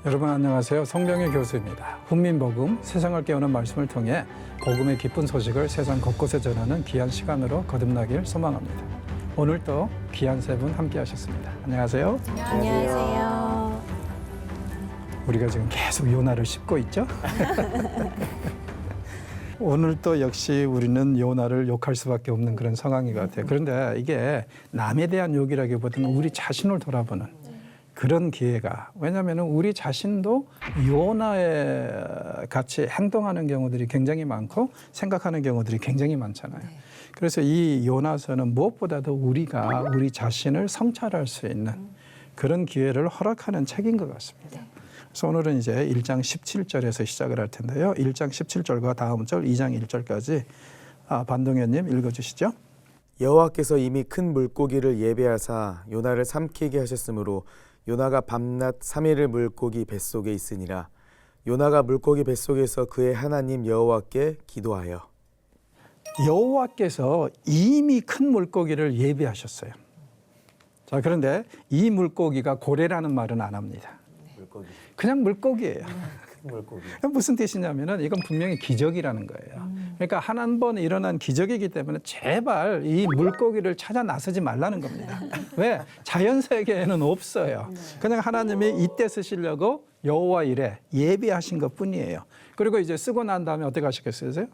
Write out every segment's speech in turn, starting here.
여러분 안녕하세요. 성경의 교수입니다. 훈민복음 세상을 깨우는 말씀을 통해 복음의 기쁜 소식을 세상 곳곳에 전하는 귀한 시간으로 거듭나길 소망합니다. 오늘 또 귀한 세 분 함께 하셨습니다. 안녕하세요. 안녕하세요. 우리가 지금 계속 요나를 씹고 있죠? 오늘 또 역시 우리는 요나를 욕할 수밖에 없는 그런 상황인 것 같아요. 그런데 이게 남에 대한 욕이라기보다는 우리 자신을 돌아보는 그런 기회가, 왜냐하면 우리 자신도 요나에 같이 행동하는 경우들이 굉장히 많고 생각하는 경우들이 굉장히 많잖아요. 그래서 이 요나서는 무엇보다도 우리가 우리 자신을 성찰할 수 있는 그런 기회를 허락하는 책인 것 같습니다. 그래서 오늘은 이제 1장 17절에서 시작을 할 텐데요. 1장 17절과 다음 절 2장 1절까지 반동현님 읽어주시죠. 여호와께서 이미 큰 물고기를 예배하사 요나를 삼키게 하셨으므로 요나가 밤낮 3일을 물고기 뱃속에 있으니라. 요나가 물고기 뱃속에서 그의 하나님 여호와께 기도하여. 여호와께서 이미 큰 물고기를 예비하셨어요. 자, 그런데 이 물고기가 고래라는 말은 안 합니다. 그냥 물고기예요. 물고기. 무슨 뜻이냐면은 이건 분명히 기적이라는 거예요. 그러니까 한 번 일어난 기적이기 때문에 제발 이 물고기를 찾아 나서지 말라는 겁니다. 왜? 자연 세계에는 없어요. 그냥 하나님이 이때 쓰시려고 여호와 일에 예비하신 것뿐이에요. 그리고 이제 쓰고 난 다음에 어떻게 하셨겠어요?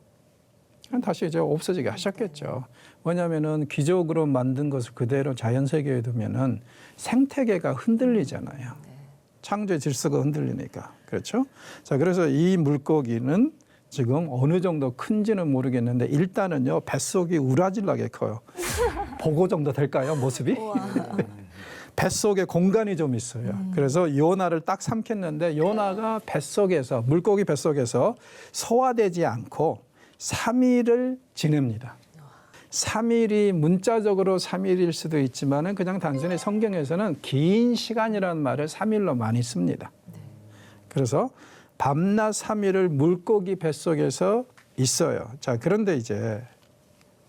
다시 이제 없어지게 하셨겠죠. 왜냐하면은 기적으로 만든 것을 그대로 자연 세계에 두면은 생태계가 흔들리잖아요. 창조의 질서가 흔들리니까. 그렇죠? 자, 그래서 이 물고기는 지금 어느 정도 큰지는 모르겠는데 일단은요, 뱃속이 우라질나게 커요. 보고 정도 될까요, 모습이? 뱃속에 공간이 좀 있어요. 그래서 요나를 딱 삼켰는데 요나가 뱃속에서, 물고기 뱃속에서 소화되지 않고 3일을 지냅니다. 3일이 문자적으로 3일일 수도 있지만은 그냥 단순히 성경에서는 긴 시간이라는 말을 3일로 많이 씁니다. 그래서 밤낮 3일을 물고기 뱃속에서 있어요. 자, 그런데 이제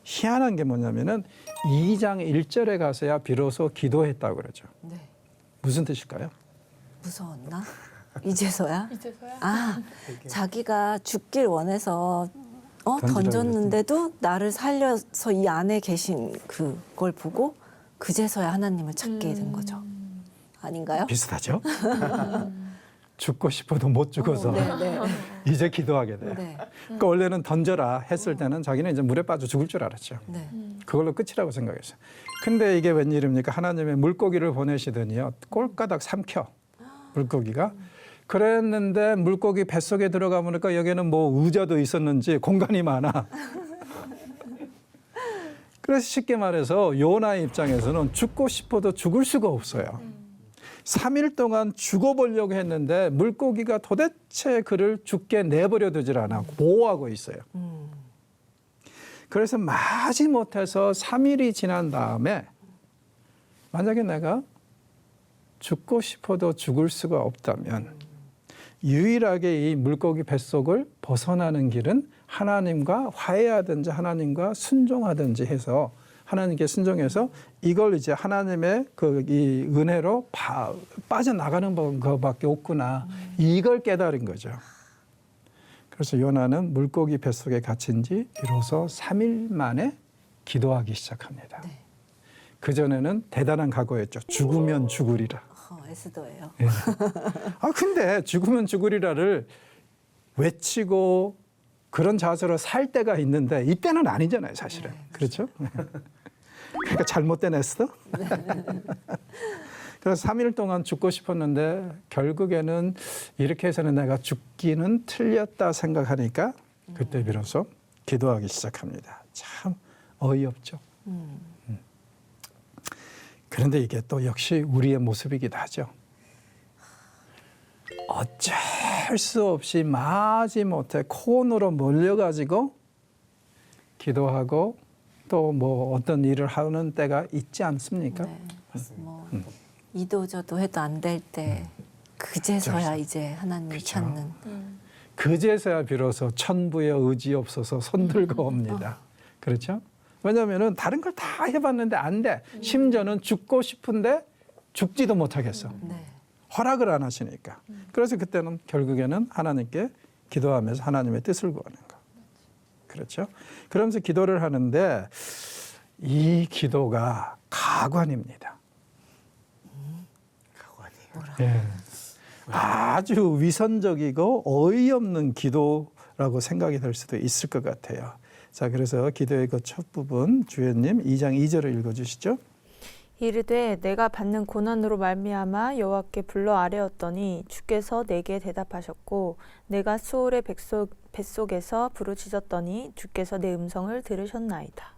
희한한 게 뭐냐면은 2장 1절에 가서야 비로소 기도했다고 그러죠. 네. 무슨 뜻일까요? 무서웠나? 이제서야? 이제서야? 아, 자기가 죽길 원해서 던지라고 던졌는데도 나를 살려서 이 안에 계신 그걸 보고 그제서야 하나님을 찾게 된 거죠. 아닌가요? 비슷하죠? 죽고 싶어도 못 죽어서 네. 이제 기도하게 돼요. 네. 그러니까 원래는 던져라 했을 때는 자기는 이제 물에 빠져 죽을 줄 알았죠. 네. 그걸로 끝이라고 생각했어요. 근데 이게 웬일입니까? 하나님의 물고기를 보내시더니요, 꼴까닥 삼켜, 물고기가. 그랬는데 물고기 뱃속에 들어가 보니까 여기는 뭐 의자도 있었는지 공간이 많아. 그래서 쉽게 말해서 요나의 입장에서는 죽고 싶어도 죽을 수가 없어요. 3일 동안 죽어보려고 했는데 물고기가 도대체 그를 죽게 내버려 두질 않아 보호하고 있어요. 그래서 마지못해서 3일이 지난 다음에 만약에 내가 죽고 싶어도 죽을 수가 없다면 유일하게 이 물고기 뱃속을 벗어나는 길은 하나님과 화해하든지 하나님과 순종하든지 해서 하나님께 순종해서 이걸 이제 하나님의 이 은혜로 빠져나가는 것밖에 없구나. 이걸 깨달은 거죠. 그래서 요나는 물고기 뱃속에 갇힌 지 비로소 3일 만에 기도하기 시작합니다. 네. 그전에는 대단한 각오였죠. 죽으면 죽으리라. 에스더예요. 예. 근데 죽으면 죽으리라를 외치고 그런 자세로 살 때가 있는데 이때는 아니잖아요, 사실은. 네, 그렇죠? 그러니까 잘못된 에스더? 그래서 3일 동안 죽고 싶었는데 결국에는 이렇게 해서는 내가 죽기는 틀렸다 생각하니까 그때 비로소 기도하기 시작합니다. 참 어이없죠. 그런데 이게 또 역시 우리의 모습이기도 하죠. 어쩔 수 없이 마지못해 코너로 몰려가지고 기도하고 또 뭐 어떤 일을 하는 때가 있지 않습니까? 네. 뭐 이도저도 해도 안 될 때 그제서야 이제 하나님 그렇죠. 찾는. 그제서야 비로소 천부의 의지 없어서 손들고 옵니다. 그렇죠? 왜냐하면 다른 걸 다 해봤는데 안 돼. 심지어는 죽고 싶은데 죽지도 못하겠어. 네. 허락을 안 하시니까. 그래서 그때는 결국에는 하나님께 기도하면서 하나님의 뜻을 구하는 거. 그렇죠? 그러면서 기도를 하는데 이 기도가 가관입니다. 예. 아주 위선적이고 어이없는 기도라고 생각이 될 수도 있을 것 같아요. 자, 그래서 기도의 그 첫 부분 주연님 2장 2절을 읽어주시죠. 이르되 내가 받는 고난으로 말미암아 여호와께 불러 아뢰었더니 주께서 내게 대답하셨고 내가 수월의 뱃속에서 부르짖었더니 주께서 내 음성을 들으셨나이다.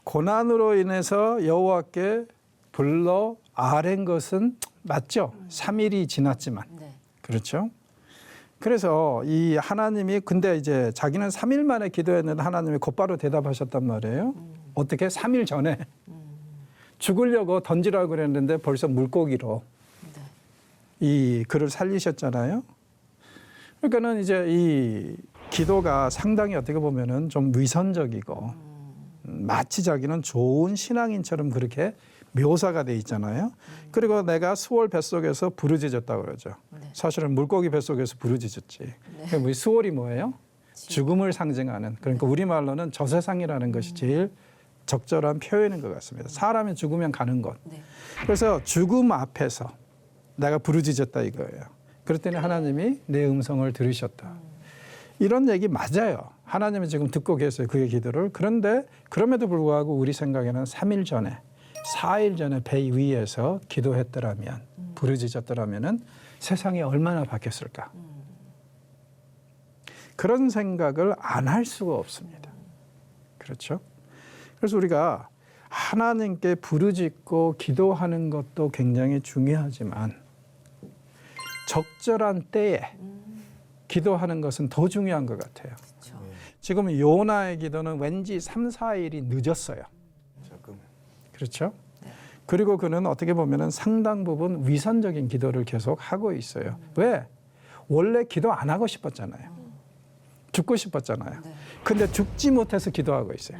고난으로 인해서 여호와께 불러 아뢰는 것은 맞죠. 3일이 지났지만. 네. 그렇죠. 그래서 이 하나님이 근데 이제 자기는 3일 만에 기도했는데 하나님이 곧바로 대답하셨단 말이에요. 어떻게? 3일 전에 죽으려고 던지라고 그랬는데 벌써 물고기로 이 그를 살리셨잖아요. 그러니까는 이제 이 기도가 상당히 어떻게 보면은 좀 위선적이고 마치 자기는 좋은 신앙인처럼 그렇게 묘사가 돼 있잖아요. 그리고 내가 수월 뱃속에서 부르짖었다고 그러죠. 사실은 물고기 뱃속에서 부르짖었지. 그러니까 수월이 뭐예요? 죽음을 상징하는. 그러니까 우리말로는 저세상이라는 것이 제일 적절한 표현인 것 같습니다. 사람이 죽으면 가는 곳. 그래서 죽음 앞에서 내가 부르짖었다 이거예요. 그랬더니 하나님이 내 음성을 들으셨다. 이런 얘기 맞아요. 하나님이 지금 듣고 계세요. 그의 기도를. 그런데 그럼에도 불구하고 우리 생각에는 3일 전에 4일 전에 배 위에서 기도했더라면 부르짖었더라면 세상이 얼마나 바뀌었을까. 그런 생각을 안 할 수가 없습니다. 그렇죠? 그래서 우리가 하나님께 부르짖고 기도하는 것도 굉장히 중요하지만 적절한 때에 기도하는 것은 더 중요한 것 같아요. 그렇죠. 지금 요나의 기도는 왠지 3, 4일이 늦었어요. 그렇죠? 그리고 그는 어떻게 보면은 상당 부분 위선적인 기도를 계속 하고 있어요. 왜? 원래 기도 안 하고 싶었잖아요. 죽고 싶었잖아요. 근데 죽지 못해서 기도하고 있어요.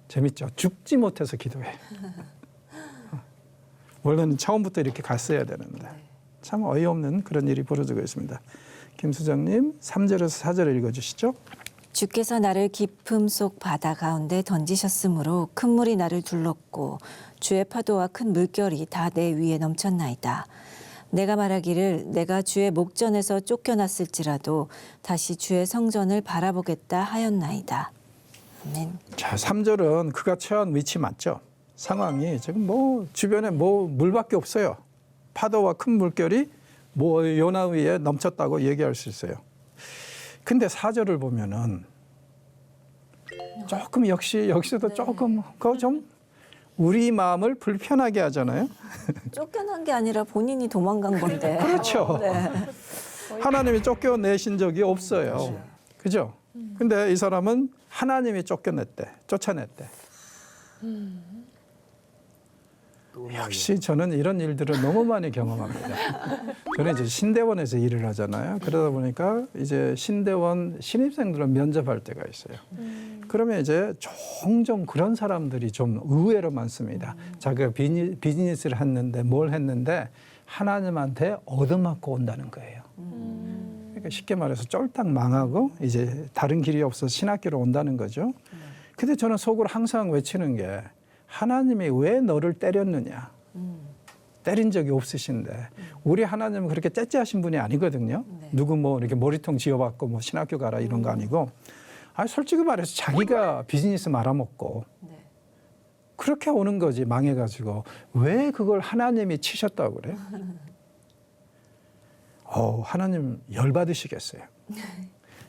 재밌죠? 죽지 못해서 기도해. 원래는 처음부터 이렇게 갔어야 되는데 참 어이없는 그런 일이 벌어지고 있습니다. 김수정님 3절에서 4절을 읽어주시죠. 주께서 나를 깊음 속 바다 가운데 던지셨으므로 큰 물이 나를 둘렀고 주의 파도와 큰 물결이 다 내 위에 넘쳤나이다. 내가 말하기를 내가 주의 목전에서 쫓겨났을지라도 다시 주의 성전을 바라보겠다 하였나이다. 아멘. 자, 3절은 그가 처한 위치 맞죠? 상황이 지금 뭐 주변에 뭐 물밖에 없어요. 파도와 큰 물결이 뭐 요나 위에 넘쳤다고 얘기할 수 있어요. 근데 4절을 보면은 조금 여기서도 조금 그 좀 우리 마음을 불편하게 하잖아요. 쫓겨난 게 아니라 본인이 도망간 건데. 그렇죠. 네. 하나님이 쫓겨내신 적이 없어요. 그죠? 근데 이 사람은 하나님이 쫓아냈대. 역시 저는 이런 일들을 너무 많이 경험합니다. 저는 이제 신대원에서 일을 하잖아요. 그러다 보니까 이제 신대원 신입생들을 면접할 때가 있어요. 그러면 이제 종종 그런 사람들이 좀 의외로 많습니다. 자기가 비즈니스를 했는데 뭘 했는데 하나님한테 얻어맞고 온다는 거예요. 그러니까 쉽게 말해서 쫄딱 망하고 이제 다른 길이 없어서 신학교로 온다는 거죠. 근데 저는 속으로 항상 외치는 게 하나님이 왜 너를 때렸느냐. 때린 적이 없으신데 우리 하나님은 그렇게 째째하신 분이 아니거든요. 누구 뭐 이렇게 머리통 쥐어받고 뭐 신학교 가라 이런 거 아니고 솔직히 말해서 자기가 비즈니스 말아먹고 그렇게 오는 거지 망해가지고 왜 그걸 하나님이 치셨다고 그래요? 하나님 열받으시겠어요.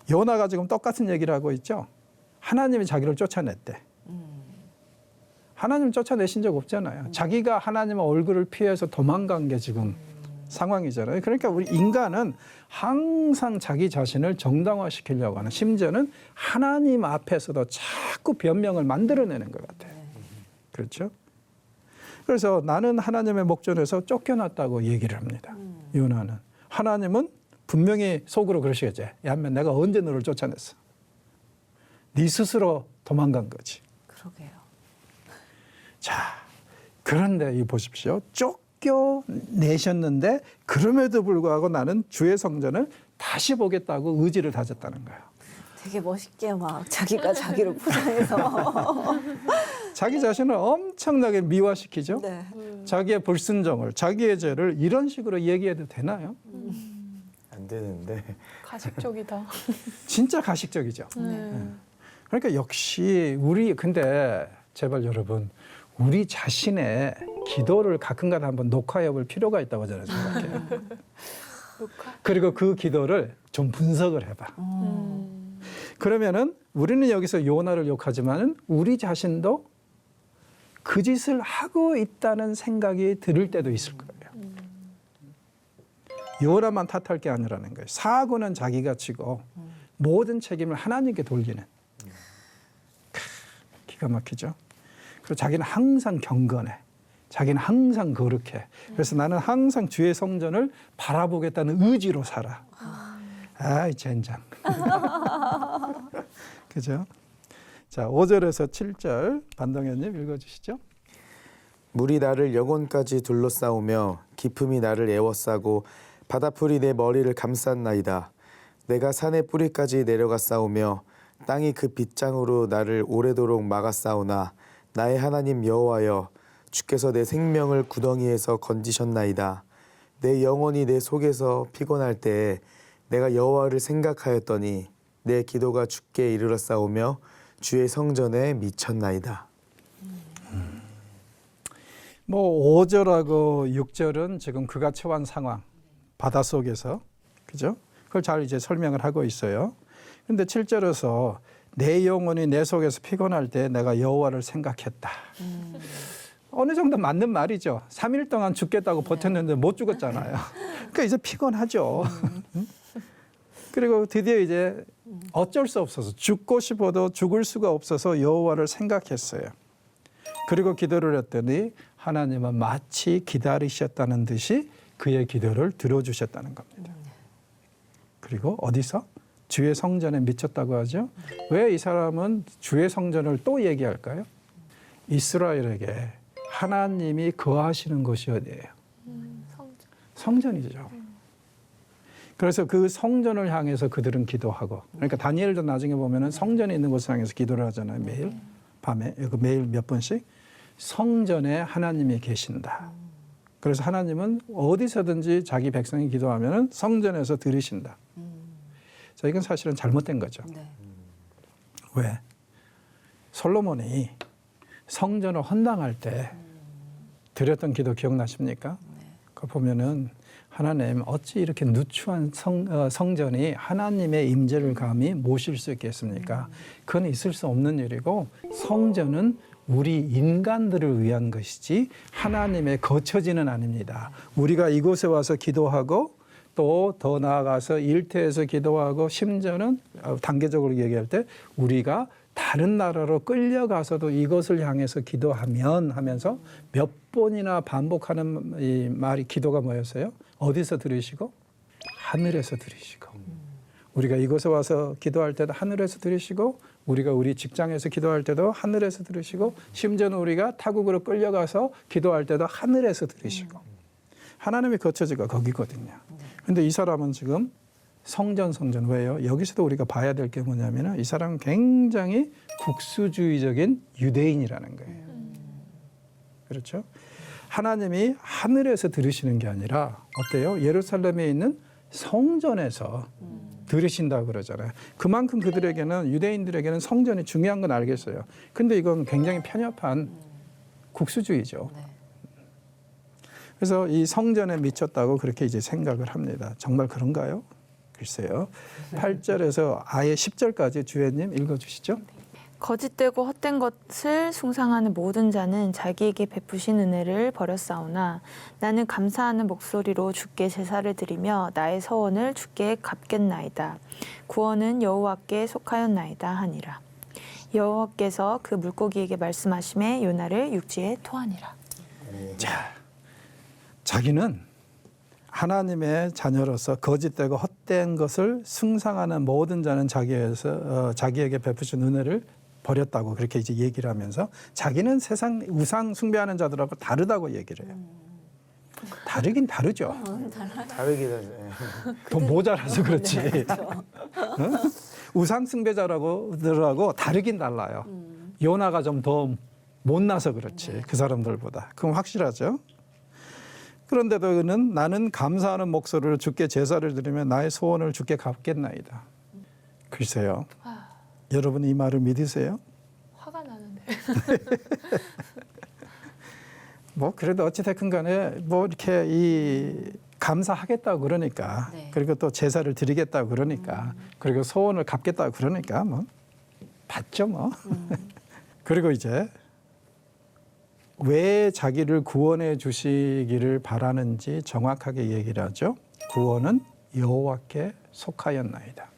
요나가 지금 똑같은 얘기를 하고 있죠. 하나님이 자기를 쫓아냈대. 하나님 쫓아내신 적 없잖아요. 자기가 하나님의 얼굴을 피해서 도망간 게 지금 상황이잖아요. 그러니까 우리 인간은 항상 자기 자신을 정당화시키려고 하는, 심지어는 하나님 앞에서도 자꾸 변명을 만들어내는 것 같아요. 그렇죠? 그래서 나는 하나님의 목전에서 쫓겨났다고 얘기를 합니다. 요나는. 하나님은 분명히 속으로 그러시겠지. 야, 내가 언제 너를 쫓아냈어? 네 스스로 도망간 거지. 그러게요. 자, 그런데 이 보십시오. 쫓겨내셨는데 그럼에도 불구하고 나는 주의 성전을 다시 보겠다고 의지를 다졌다는 거예요. 되게 멋있게 막 자기가 자기를 포장해서. 자기 자신을 엄청나게 미화시키죠. 네. 자기의 불순종을, 자기의 죄를 이런 식으로 얘기해도 되나요? 안 되는데. 가식적이다. 진짜 가식적이죠. 네. 그러니까 역시 근데 제발 여러분, 우리 자신의 기도를 가끔가다 한번 녹화해 볼 필요가 있다고 저는 생각해요. 그리고 그 기도를 좀 분석을 해봐. 그러면은 우리는 여기서 요나를 욕하지만은 우리 자신도 그 짓을 하고 있다는 생각이 들 때도 있을 거예요. 요나만 탓할 게 아니라는 거예요. 사고는 자기가 치고 모든 책임을 하나님께 돌리는. 기가 막히죠. 그리고 자기는 항상 경건해. 자기는 항상 거룩해. 그래서 나는 항상 주의 성전을 바라보겠다는 의지로 살아. 아이 젠장. 그죠? 자, 5절에서 7절 반동현님 읽어주시죠. 물이 나를 영혼까지 둘러싸우며 깊음이 나를 에워싸고 바다풀이 내 머리를 감쌌나이다. 내가 산의 뿌리까지 내려가 싸우며 땅이 그 빗장으로 나를 오래도록 막아 싸우나 나의 하나님 여호와여 주께서 내 생명을 구덩이에서 건지셨나이다. 내 영혼이 내 속에서 피곤할 때에 내가 여호와를 생각하였더니 내 기도가 주께 이르러 싸우며 주의 성전에 미쳤나이다. 뭐 5절하고 6절은 지금 그가 처한 상황, 바닷속에서, 그죠? 그걸 잘 이제 설명을 하고 있어요. 그런데 7절에서 내 영혼이 내 속에서 피곤할 때 내가 여호와를 생각했다. 어느 정도 맞는 말이죠. 3일 동안 죽겠다고 버텼는데 못 죽었잖아요. 그러니까 이제 피곤하죠. 그리고 드디어 이제 어쩔 수 없어서 죽고 싶어도 죽을 수가 없어서 여호와를 생각했어요. 그리고 기도를 했더니 하나님은 마치 기다리셨다는 듯이 그의 기도를 들어주셨다는 겁니다. 그리고 어디서? 주의 성전에 미쳤다고 하죠. 왜 이 사람은 주의 성전을 또 얘기할까요? 이스라엘에게 하나님이 거하시는 곳이 어디예요? 성전이죠. 그래서 그 성전을 향해서 그들은 기도하고, 그러니까 다니엘도 나중에 보면은 성전에 있는 곳을 향해서 기도를 하잖아요. 매일 밤에 매일 몇 번씩 성전에 하나님이 계신다. 그래서 하나님은 어디서든지 자기 백성이 기도하면은 성전에서 들으신다. 자, 이건 사실은 잘못된 거죠. 네. 왜? 솔로몬이 성전을 헌당할 때 드렸던 기도 기억나십니까? 그거 보면은 하나님 어찌 이렇게 누추한 성전이 하나님의 임재를 감히 모실 수 있겠습니까? 그건 있을 수 없는 일이고 성전은 우리 인간들을 위한 것이지 하나님의 거처지는 아닙니다. 우리가 이곳에 와서 기도하고 또 더 나아가서 일터에서 기도하고 심지어는 단계적으로 얘기할 때 우리가 다른 나라로 끌려가서도 이것을 향해서 기도하면 하면서 몇 번이나 반복하는 이 말이 기도가 뭐였어요? 어디서 들으시고? 하늘에서 들으시고. 우리가 이곳에 와서 기도할 때도 하늘에서 들으시고 우리가 우리 직장에서 기도할 때도 하늘에서 들으시고 심지어는 우리가 타국으로 끌려가서 기도할 때도 하늘에서 들으시고 하나님의 거처지가 거기거든요. 그런데 이 사람은 지금 성전 왜요? 여기서도 우리가 봐야 될 게 뭐냐면 이 사람은 굉장히 국수주의적인 유대인이라는 거예요. 그렇죠? 하나님이 하늘에서 들으시는 게 아니라 어때요? 예루살렘에 있는 성전에서 들으신다고 그러잖아요. 그만큼 그들에게는 유대인들에게는 성전이 중요한 건 알겠어요. 근데 이건 굉장히 편협한 국수주의죠. 그래서 이 성전에 미쳤다고 그렇게 이제 생각을 합니다. 정말 그런가요? 글쎄요. 8절에서 아예 10절까지 주연님 읽어주시죠. 거짓되고 헛된 것을 숭상하는 모든 자는 자기에게 베푸신 은혜를 버렸사오나 나는 감사하는 목소리로 주께 제사를 드리며 나의 서원을 주께 갚겠나이다. 구원은 여호와께 속하였나이다 하니라. 여호와께서 그 물고기에게 말씀하심에 요나를 육지에 토하니라. 자, 자기는 하나님의 자녀로서 거짓되고 헛된 것을 숭상하는 모든 자는 자기에게 베푸신 은혜를 버렸다고 그렇게 이제 얘기를 하면서 자기는 세상 우상 숭배하는 자들하고 다르다고 얘기를 해요. 다르긴 다르죠. 다르긴 하죠. 더 모자라서 그렇지. 응? 우상 숭배자라고들하고 다르긴 달라요. 요나가 좀 더 못나서 그렇지. 그 사람들보다. 그건 확실하죠. 그런데도 그는 나는 감사하는 목소리로 주께 제사를 드리며 나의 소원을 주께 갚겠나이다. 글쎄요. 여러분 이 말을 믿으세요? 화가 나는데. 뭐 그래도 어찌됐든 간에 뭐 이렇게 이 감사하겠다고 그러니까 네. 그리고 또 제사를 드리겠다고 그러니까 그리고 소원을 갚겠다고 그러니까 뭐 받죠 뭐. 그리고 이제 왜 자기를 구원해 주시기를 바라는지 정확하게 얘기를 하죠. 구원은 여호와께 속하였나이다.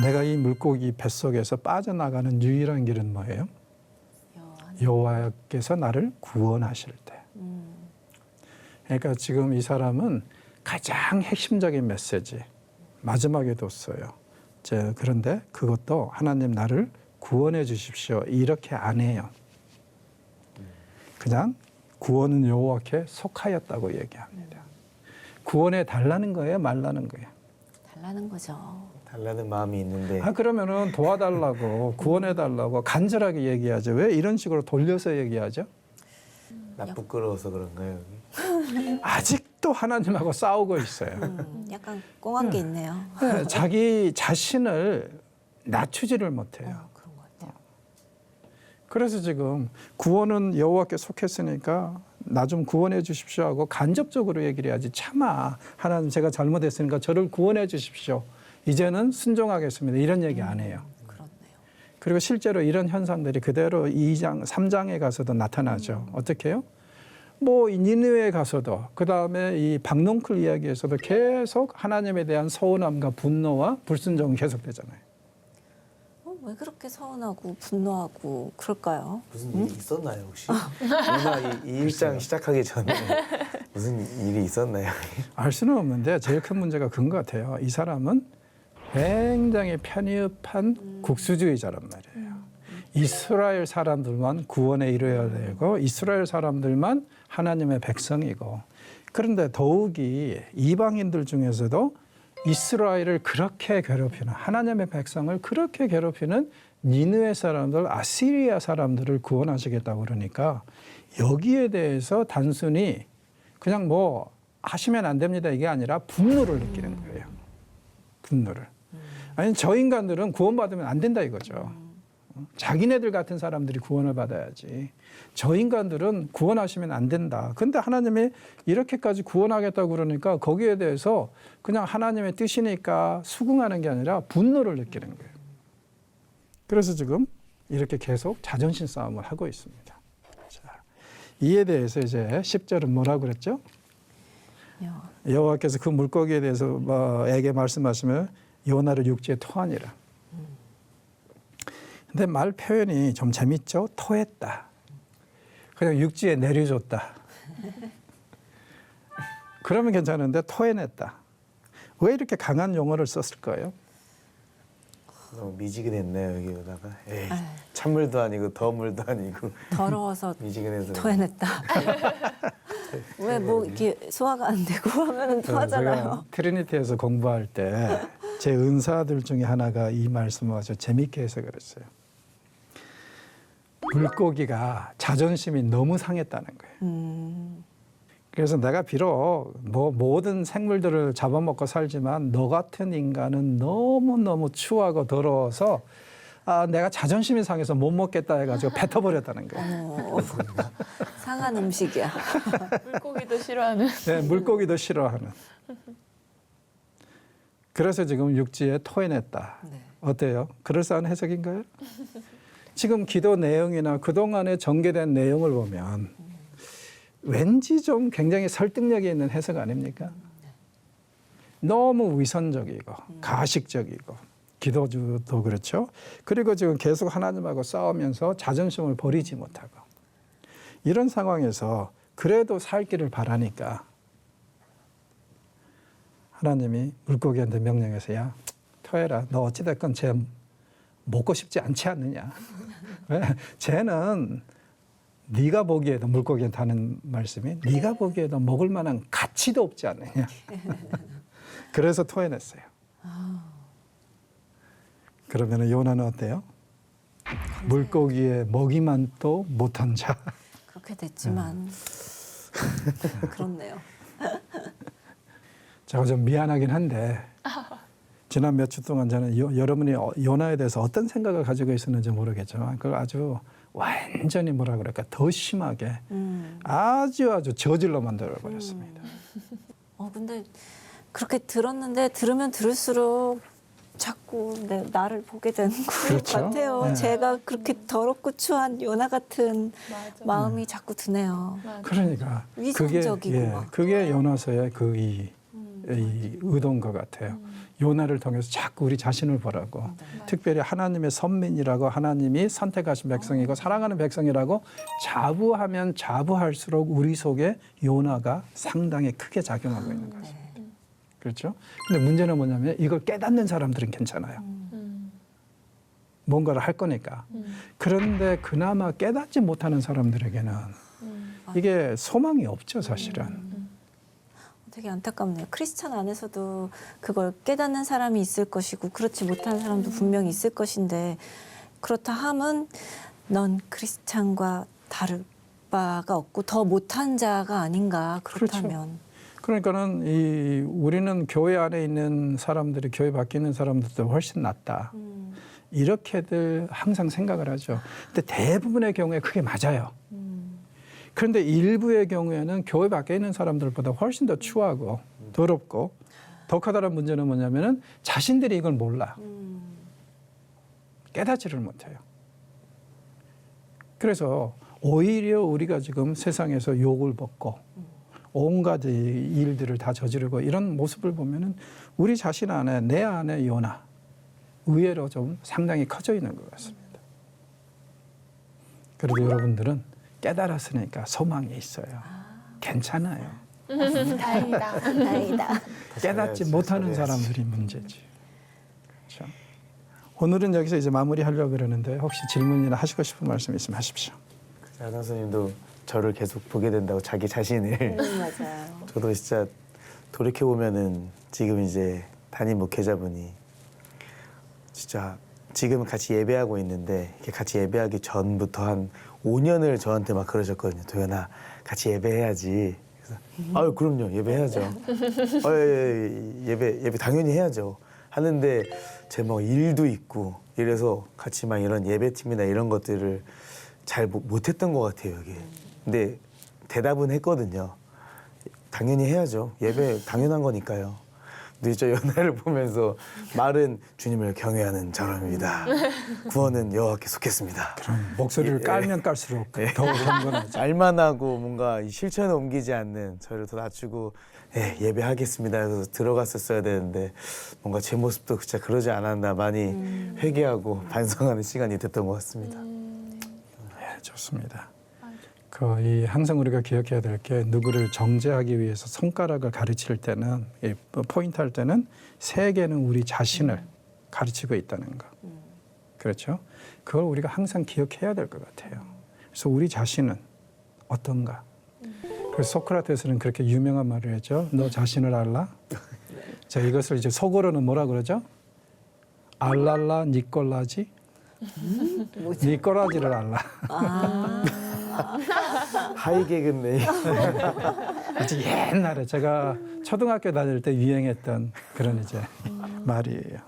내가 이 물고기 뱃속에서 빠져나가는 유일한 길은 뭐예요? 여호와께서 나를 구원하실 때. 그러니까 지금 이 사람은 가장 핵심적인 메시지 마지막에 뒀어요. 그런데 그것도 하나님 나를 구원해 주십시오. 이렇게 안 해요. 그냥 구원은 여호와께 속하였다고 얘기합니다. 구원해 달라는 거예요, 말라는 거예요? 달라는 거죠. 달라는 마음이 있는데 그러면은 도와달라고 구원해 달라고 간절하게 얘기하죠. 왜 이런 식으로 돌려서 얘기하죠? 나 부끄러워서 그런가요? 여기? 아직도 하나님하고 싸우고 있어요. 약간 꽁한 게 있네요. 자기 자신을 낮추지를 못해요. 그런 것 같아요. 그래서 지금 구원은 여호와께 속했으니까 나 좀 구원해 주십시오 하고 간접적으로 얘기를 해야지. 차마 하나님 제가 잘못했으니까 저를 구원해 주십시오. 이제는 순종하겠습니다. 이런 얘기 안 해요. 그렇네요. 그리고 실제로 이런 현상들이 그대로 2장, 3장에 가서도 나타나죠. 어떻게 해요? 뭐 니느웨에 가서도 그다음에 이 박농클 이야기에서도 계속 하나님에 대한 서운함과 분노와 불순종은 계속되잖아요. 왜 그렇게 서운하고 분노하고 그럴까요? 무슨 일이 있었나요 혹시? 누나 이 일장 시작하기 전에 무슨 일이 있었나요? 알 수는 없는데 제일 큰 문제가 그런 것 같아요. 이 사람은 굉장히 편협한 국수주의자란 말이에요. 이스라엘 사람들만 구원에 이르어야 되고 이스라엘 사람들만 하나님의 백성이고 그런데 더욱이 이방인들 중에서도 이스라엘을 그렇게 괴롭히는 하나님의 백성을 그렇게 괴롭히는 니느웨 사람들, 아시리아 사람들을 구원하시겠다고 그러니까 여기에 대해서 단순히 그냥 뭐 하시면 안 됩니다 이게 아니라 분노를 느끼는 거예요. 분노를. 아니 저 인간들은 구원받으면 안 된다 이거죠. 자기네들 같은 사람들이 구원을 받아야지. 저 인간들은 구원하시면 안 된다. 근데 하나님이 이렇게까지 구원하겠다고 그러니까 거기에 대해서 그냥 하나님의 뜻이니까 수긍하는 게 아니라 분노를 느끼는 거예요. 그래서 지금 이렇게 계속 자존심 싸움을 하고 있습니다. 자, 이에 대해서 이제 10절은 뭐라고 그랬죠? 여호와께서 그 물고기에 대해서 에게 말씀하시면 요나를 육지에 토하니라. 근데 말 표현이 좀 재밌죠? 토했다. 그냥 육지에 내려줬다. 그러면 괜찮은데 토해냈다. 왜 이렇게 강한 용어를 썼을까요? 너무 미지근했네요 여기다가. 에이, 찬물도 아니고 더물도 아니고 더러워서 미지근해서. 토해냈다. 왜 뭐 이렇게 소화가 안 되고 하면은 토하잖아요. 제가 트리니티에서 공부할 때 제 은사들 중에 하나가 이 말씀을 아주 재밌게 해서 그랬어요. 물고기가 자존심이 너무 상했다는 거예요. 그래서 내가 비록 뭐 모든 생물들을 잡아먹고 살지만 너 같은 인간은 너무너무 추하고 더러워서 내가 자존심이 상해서 못 먹겠다 해가지고 뱉어버렸다는 거예요. 상한 음식이야. 물고기도 싫어하는. 네, 물고기도 싫어하는. 그래서 지금 육지에 토해냈다. 네. 어때요? 그럴싸한 해석인가요? 지금 기도 내용이나 그동안에 전개된 내용을 보면 왠지 좀 굉장히 설득력이 있는 해석 아닙니까? 너무 위선적이고 가식적이고 기도주도 그렇죠. 그리고 지금 계속 하나님하고 싸우면서 자존심을 버리지 못하고 이런 상황에서 그래도 살 길을 바라니까 하나님이 물고기한테 명령해서 야 토해라. 너 어찌됐건 쟤 먹고 싶지 않지 않느냐. 왜? 쟤는 네가 보기에도 물고기한테는 말씀이 네가 보기에도 먹을 만한 가치도 없지 않느냐. 그래서 토해냈어요. 그러면 요나는 어때요? 물고기에 먹이만 또 못한 자. 그렇게 됐지만 그렇네요. 제가 좀 미안하긴 한데 지난 몇 주 동안 저는 여러분이 요나에 대해서 어떤 생각을 가지고 있었는지 모르겠지만 그걸 아주 완전히 뭐라 그럴까 더 심하게 아주 저질러 만들어 버렸습니다. 근데 그렇게 들었는데 들으면 들을수록 자꾸 나를 보게 되는 것 그렇죠. 같아요. 네. 제가 그렇게 더럽고 추한 요나 같은 마음이 자꾸 드네요. 그러니까 위선적이고 막. 그게 요나서의 이 의도인 것 같아요. 요나를 통해서 자꾸 우리 자신을 보라고. 특별히 하나님의 선민이라고 하나님이 선택하신 백성이고 사랑하는 백성이라고 자부하면 자부할수록 우리 속에 요나가 상당히 크게 작용하고 있는 것입니다. 그렇죠? 근데 문제는 뭐냐면 이걸 깨닫는 사람들은 괜찮아요. 뭔가를 할 거니까. 그런데 그나마 깨닫지 못하는 사람들에게는 이게 소망이 없죠, 사실은. 되게 안타깝네요. 크리스찬 안에서도 그걸 깨닫는 사람이 있을 것이고 그렇지 못한 사람도 분명히 있을 것인데 그렇다 함은 넌 크리스찬과 다를 바가 없고 더 못한 자가 아닌가 그렇다면. 그러니까는 우리는 교회 안에 있는 사람들이 교회 밖에 있는 사람들도 훨씬 낫다. 이렇게들 항상 생각을 하죠. 근데 대부분의 경우에 그게 맞아요. 그런데 일부의 경우에는 교회 밖에 있는 사람들보다 훨씬 더 추하고 더럽고 더 커다란 문제는 뭐냐면은 자신들이 이걸 몰라. 깨닫지를 못해요. 그래서 오히려 우리가 지금 세상에서 욕을 먹고 온갖 일들을 다 저지르고 이런 모습을 보면은 우리 자신 안에 내 안에 요나 의외로 좀 상당히 커져 있는 것 같습니다. 그래도 여러분들은 깨달았으니까 소망이 있어요. 괜찮아요. 다행이다. 다행이다. 깨닫지 잘해야지, 못하는 잘해야지. 사람들이 문제지. 그렇죠? 오늘은 여기서 이제 마무리하려고 그러는데 혹시 질문이나 하시고 싶은 말씀 있으면 하십시오. 아담 선생님도 저를 계속 보게 된다고 자기 자신을 맞아요. 저도 진짜 돌이켜 보면은 지금 이제 담임 목회자분이 진짜 지금 같이 예배하고 있는데 이렇게 같이 예배하기 전부터 한 5년을 저한테 막 그러셨거든요. 도연아 같이 예배해야지. 그래서 아유 그럼요 예배해야죠. 예배 당연히 해야죠. 하는데 제 뭐 일도 있고 이래서 같이 막 이런 예배팀이나 이런 것들을 잘 못했던 것 같아요 이게. 근데 대답은 했거든요. 당연히 해야죠. 예배 당연한 거니까요. 근데 저 연애를 보면서 말은 주님을 경외하는 사람입니다. 구원은 여호와께 속했습니다. 그럼 목소리를 깔면 깔수록 더 경건하죠. 말만 하고 뭔가 이 실천에 옮기지 않는 저를 더 낮추고 예배하겠습니다. 그래서 들어갔었어야 되는데 뭔가 제 모습도 진짜 그러지 않았나 많이 회개하고 반성하는 시간이 됐던 것 같습니다. 네, 좋습니다. 항상 우리가 기억해야 될 게 누구를 정죄하기 위해서 손가락을 가르칠 때는 포인트 할 때는 세계는 우리 자신을 가르치고 있다는 거. 그렇죠? 그걸 우리가 항상 기억해야 될 것 같아요. 그래서 우리 자신은 어떤가? 그래서 소크라테스는 그렇게 유명한 말을 했죠. 너 자신을 알라? 자, 이것을 이제 속어로는 뭐라 그러죠? 알랄라 니꼴라지? 니꼴라지를 알라. 하이개그네. 아주 옛날에 제가 초등학교 다닐 때 유행했던 그런 이제 말이에요.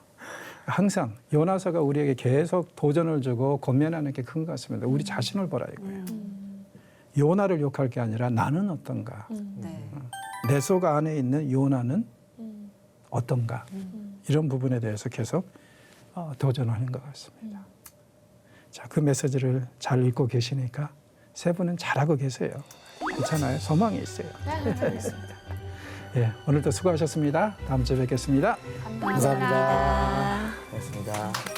항상 요나서가 우리에게 계속 도전을 주고 고민하는 게 큰 것 같습니다. 우리 자신을 보라 이거예요. 요나를 욕할 게 아니라 나는 어떤가? 네. 내 속 안에 있는 요나는 어떤가? 이런 부분에 대해서 계속 도전하는 것 같습니다. 자, 그 메시지를 잘 읽고 계시니까 세 분은 잘하고 계세요. 괜찮아요. 소망이 있어요. 알겠습니다. 예, 오늘도 수고하셨습니다. 다음 주에 뵙겠습니다. 감사합니다. 고맙습니다.